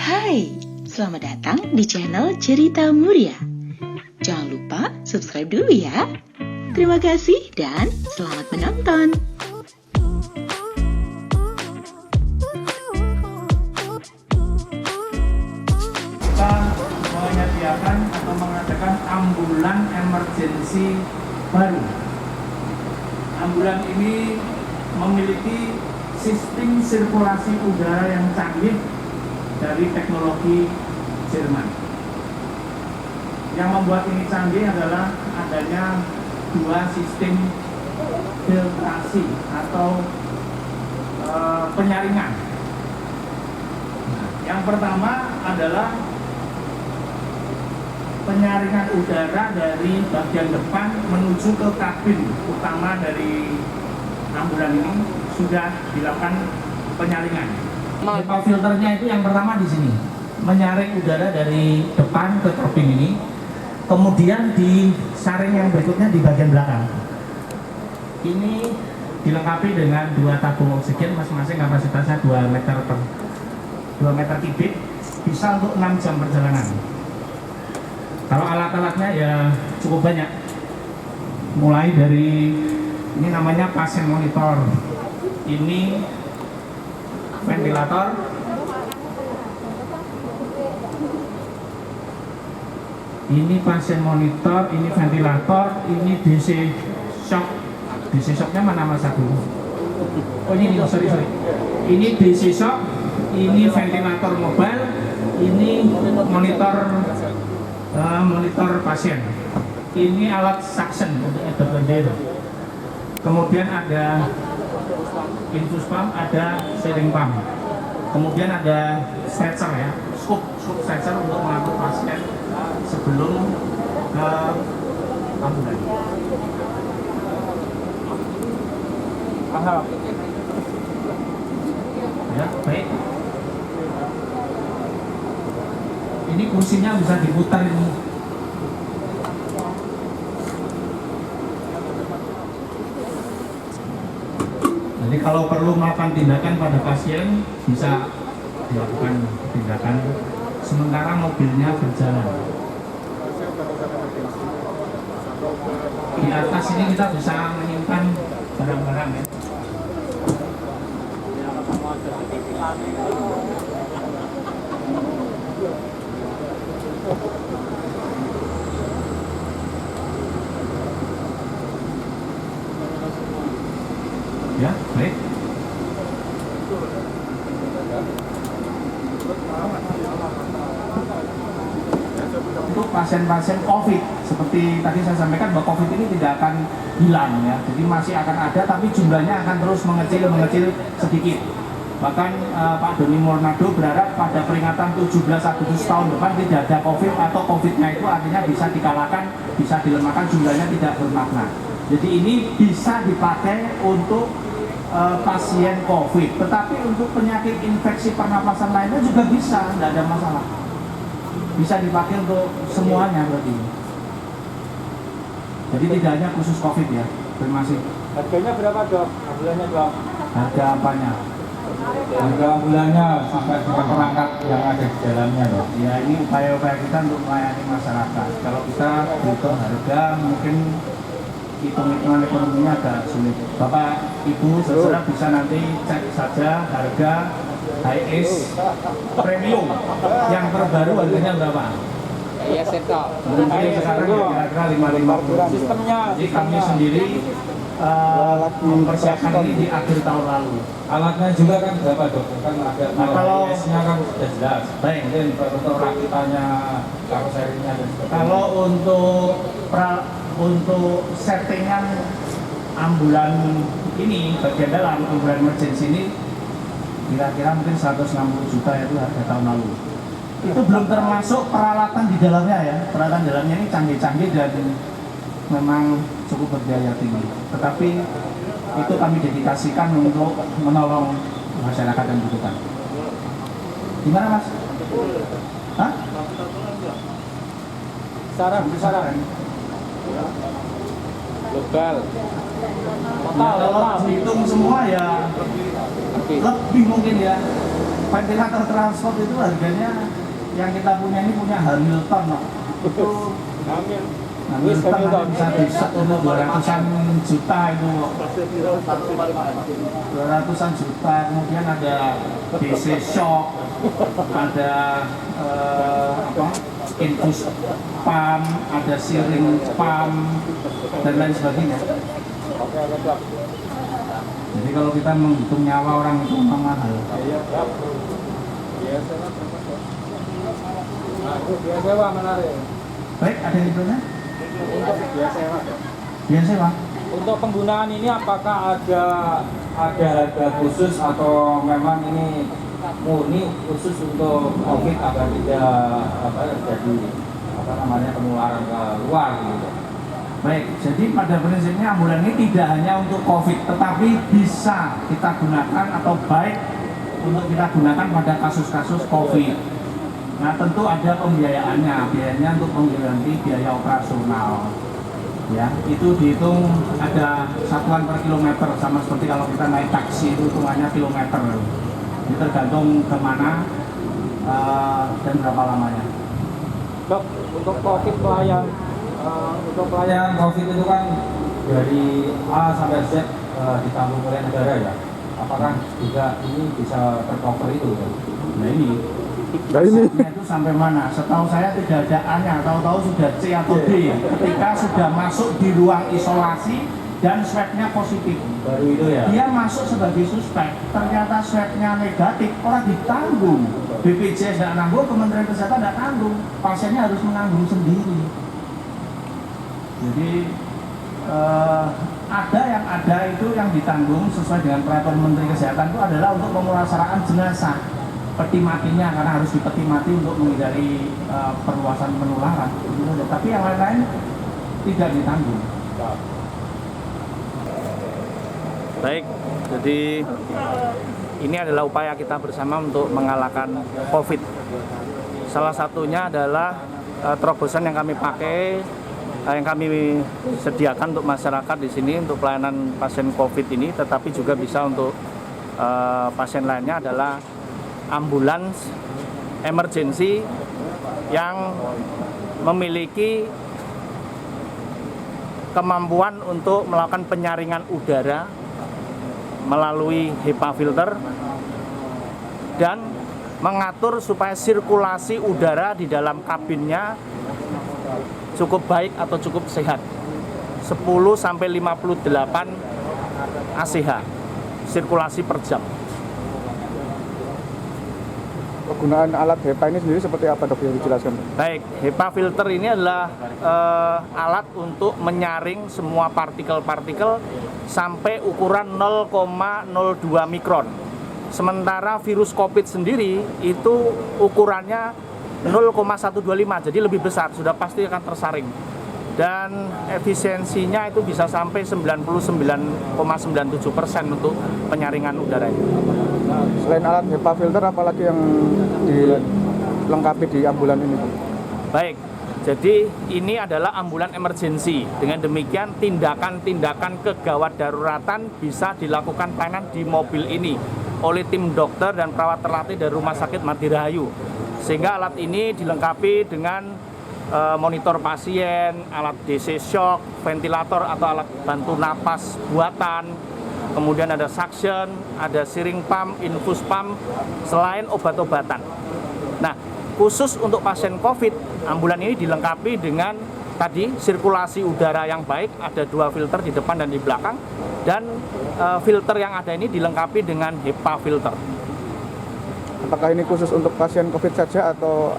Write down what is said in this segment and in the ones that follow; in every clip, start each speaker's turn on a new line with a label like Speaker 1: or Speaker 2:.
Speaker 1: Hai, selamat datang di channel Cerita Muria. Jangan lupa subscribe dulu ya. Terima kasih dan selamat menonton.
Speaker 2: Kita menyediakan atau mengadakan ambulan emergensi baru. Ambulan ini memiliki sistem sirkulasi udara yang canggih dari teknologi Jerman. Yang membuat ini canggih adalah adanya dua sistem filtrasi atau penyaringan. Yang pertama adalah penyaringan udara dari bagian depan menuju ke kabin utama dari ambulan ini sudah dilakukan penyaringan. HEPA filternya itu yang pertama di sini, menyaring udara dari depan ke kabin ini, kemudian disaring yang berikutnya di bagian belakang. Ini dilengkapi dengan dua tabung oksigen masing-masing kapasitasnya 2 meter kubik, bisa untuk 6 jam perjalanan. Kalau alat-alatnya ya cukup banyak, mulai dari ini namanya pasien monitor, ini ventilator, ini pasien monitor, ini ventilator, ini DC shock. DC shocknya mana mas Agung? Oh ini sorry. Ini DC shock, ini ventilator mobile, ini monitor pasien. Ini alat suction untuk edot. Kemudian ada infus pump, ada sealing pump. Kemudian ada stretcher ya, scoop stretcher untuk mengangkut pasien sebelum ke ambulan. Paham? Ya, baik. Ini kursinya bisa diputar ini. Jadi kalau perlu melakukan tindakan pada pasien bisa dilakukan tindakan sementara mobilnya berjalan. Di atas ini kita bisa menyimpan barang-barang ya. Ya, baik. Untuk pasien-pasien COVID, seperti tadi saya sampaikan bahwa COVID ini tidak akan hilang ya, jadi masih akan ada, tapi jumlahnya akan terus mengecil sedikit. Bahkan Pak Doni Mornado berharap pada peringatan 17 Agustus tahun depan tidak ada COVID atau COVID-nya itu artinya bisa dikalahkan, bisa dilemahkan, jumlahnya tidak bermakna. Jadi ini bisa dipakai untuk pasien COVID, tetapi untuk penyakit infeksi pernapasan lainnya juga bisa, tidak ada masalah. Bisa dipakai untuk semuanya berarti. Jadi tidak hanya khusus COVID ya. Terima kasih.
Speaker 3: Harganya berapa dok? Ambulannya dok?
Speaker 2: Harga apanya?
Speaker 3: Harga ambulannya sampai dengan perangkat yang ada di dalamnya dok.
Speaker 2: Ya ini upaya-upaya kita untuk melayani masyarakat. Kalau kita hitung harga mungkin hitung-hitungan ekonominya agak sulit. Bapak, Ibu, saudara bisa nanti cek saja harga HiAce Premium yang terbaru harganya berapa?
Speaker 3: Iya setok.
Speaker 2: Mungkin sekarang kira-kira 550.
Speaker 3: Sistemnya.
Speaker 2: Jadi kami sendiri mempersiapkan ini di akhir tahun lalu.
Speaker 3: Alatnya juga kan berapa dok? Kan ada.
Speaker 2: Nah, kalau
Speaker 3: HiAce-nya kan sudah jelas.
Speaker 2: Baik,
Speaker 3: Mungkin untuk rakitannya, karoserinya dan sebagainya.
Speaker 2: kalau untuk settingan ambulan ini bagian dalam ambulan emergency ini kira-kira mungkin 160 juta itu harga tahun lalu. Itu belum termasuk peralatan di dalamnya ya. Peralatan dalamnya ini canggih-canggih dan memang cukup berbiaya tinggi. Tetapi itu kami dedikasikan untuk menolong masyarakat yang membutuhkan. Gimana mas? Hah?
Speaker 3: Saran. Global.
Speaker 2: Kalau dihitung semua ya lebih mungkin ya. ventilator transport itu harganya yang kita punya ini punya Hamilton, no. Itu Hamilton bisa untuk 200-an juta itu, 200-an juta. Kemudian ada DC shock, ada infus pump, ada syringe pump, dan lain sebagainya. Jadi kalau kita menghitung nyawa orang itu memang mahal.
Speaker 3: Biasa Pak, menarik.
Speaker 2: Baik, ada yang ditanya?
Speaker 3: Untuk biasa Pak.
Speaker 2: Biasa Pak.
Speaker 3: Untuk penggunaan ini apakah ada harga khusus atau memang ini murni khusus untuk COVID agar tidak jadi penularan ke luar gitu?
Speaker 2: Baik, jadi pada prinsipnya ambulan ini tidak hanya untuk COVID, tetapi bisa kita gunakan atau baik untuk kita gunakan pada kasus-kasus COVID. Nah, tentu ada pembiayaannya, biayanya untuk mengganti biaya operasional. Ya, itu dihitung ada satuan per kilometer, sama seperti kalau kita naik taksi itu hitungannya kilometer. Ini tergantung kemana dan berapa lamanya.
Speaker 3: Dok, untuk COVID untuk pelayanan COVID itu kan dari A sampai Z ditanggung oleh negara ya. Apakah juga ini bisa tercover itu?
Speaker 2: Nah ini itu sampai mana? Setahu saya tidak ada A-nya, tahu-tahu sudah C atau D. Ketika sudah masuk di ruang isolasi dan swabnya positif,
Speaker 3: Baru itu ya?
Speaker 2: dia masuk sebagai suspek, ternyata swabnya negatif, orang ditanggung. BPJS tidak nanggung, Kementerian Kesehatan tidak tanggung, pasiennya harus menanggung sendiri. Jadi ada itu yang ditanggung sesuai dengan peraturan Menteri Kesehatan itu adalah untuk pemulasaraan jenazah, peti matinya, karena harus dipeti mati untuk menghindari perluasan penularan. Tapi yang lain-lain tidak ditanggung.
Speaker 4: Baik, jadi ini adalah upaya kita bersama untuk mengalahkan COVID. Salah satunya adalah terobosan yang kami pakai, yang kami sediakan untuk masyarakat di sini untuk pelayanan pasien COVID ini, tetapi juga bisa untuk pasien lainnya adalah ambulans emergency yang memiliki kemampuan untuk melakukan penyaringan udara melalui HEPA filter dan mengatur supaya sirkulasi udara di dalam kabinnya cukup baik atau cukup sehat. 10 sampai 58 ACH sirkulasi per jam.
Speaker 5: Penggunaan alat HEPA ini sendiri seperti apa, Dok, yang dijelaskan?
Speaker 4: Baik, HEPA filter ini adalah alat untuk menyaring semua partikel-partikel sampai ukuran 0,02 mikron. Sementara virus COVID sendiri itu ukurannya 0,125, jadi lebih besar, sudah pasti akan tersaring. Dan efisiensinya itu bisa sampai 99,97% untuk penyaringan udara ini.
Speaker 5: Nah, selain alat HEPA filter, apalagi yang dilengkapi di ambulan ini?
Speaker 4: Baik, jadi ini adalah ambulan emergency. Dengan demikian tindakan-tindakan kegawat daruratan bisa dilakukan pelayanan di mobil ini oleh tim dokter dan perawat terlatih dari Rumah Sakit Mati Rahayu. Sehingga alat ini dilengkapi dengan monitor pasien, alat DC shock, ventilator atau alat bantu napas buatan, kemudian ada suction, ada syringe pump, infus pump, selain obat-obatan. Nah, khusus untuk pasien COVID, ambulan ini dilengkapi dengan tadi sirkulasi udara yang baik, ada 2 filter di depan dan di belakang, dan filter yang ada ini dilengkapi dengan HEPA filter.
Speaker 5: Apakah ini khusus untuk pasien COVID saja atau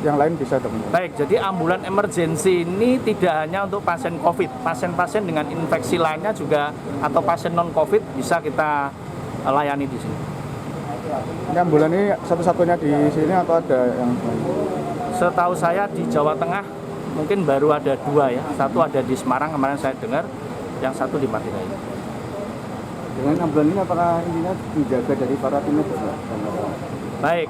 Speaker 5: yang lain bisa, Dok?
Speaker 4: Baik, jadi ambulan emergency ini tidak hanya untuk pasien COVID, pasien-pasien dengan infeksi lainnya juga atau pasien non-COVID bisa kita layani di sini.
Speaker 5: Ini ambulan ini satu-satunya di sini atau ada yang lain?
Speaker 4: Setahu saya di Jawa Tengah mungkin baru ada 2 ya, satu ada di Semarang kemarin saya dengar, yang satu di Mati Rahayu.
Speaker 5: Dengan ambulan ini apakah intinya dijaga dari para tim medis?
Speaker 4: Baik,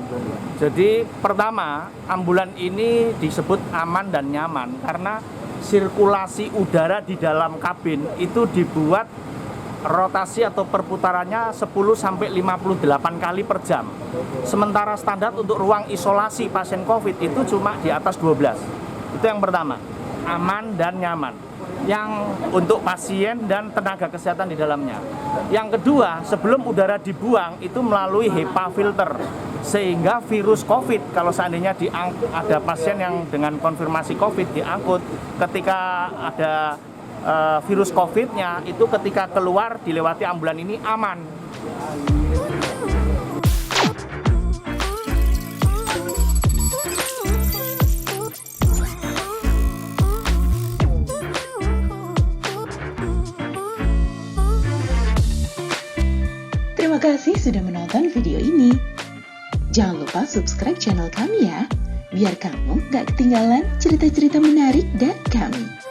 Speaker 4: jadi pertama ambulan ini disebut aman dan nyaman karena sirkulasi udara di dalam kabin itu dibuat rotasi atau perputarannya 10-58 kali per jam. Sementara standar untuk ruang isolasi pasien COVID itu cuma di atas 12. Itu yang pertama, aman dan nyaman. Yang untuk pasien dan tenaga kesehatan di dalamnya. Yang kedua, sebelum udara dibuang itu melalui HEPA filter. Sehingga virus COVID, kalau seandainya ada pasien yang dengan konfirmasi COVID diangkut, ketika ada virus COVID-nya itu ketika keluar dilewati ambulan ini aman.
Speaker 1: Terima kasih sudah menonton video ini. Jangan lupa subscribe channel kami ya, biar kamu gak ketinggalan cerita-cerita menarik dari kami.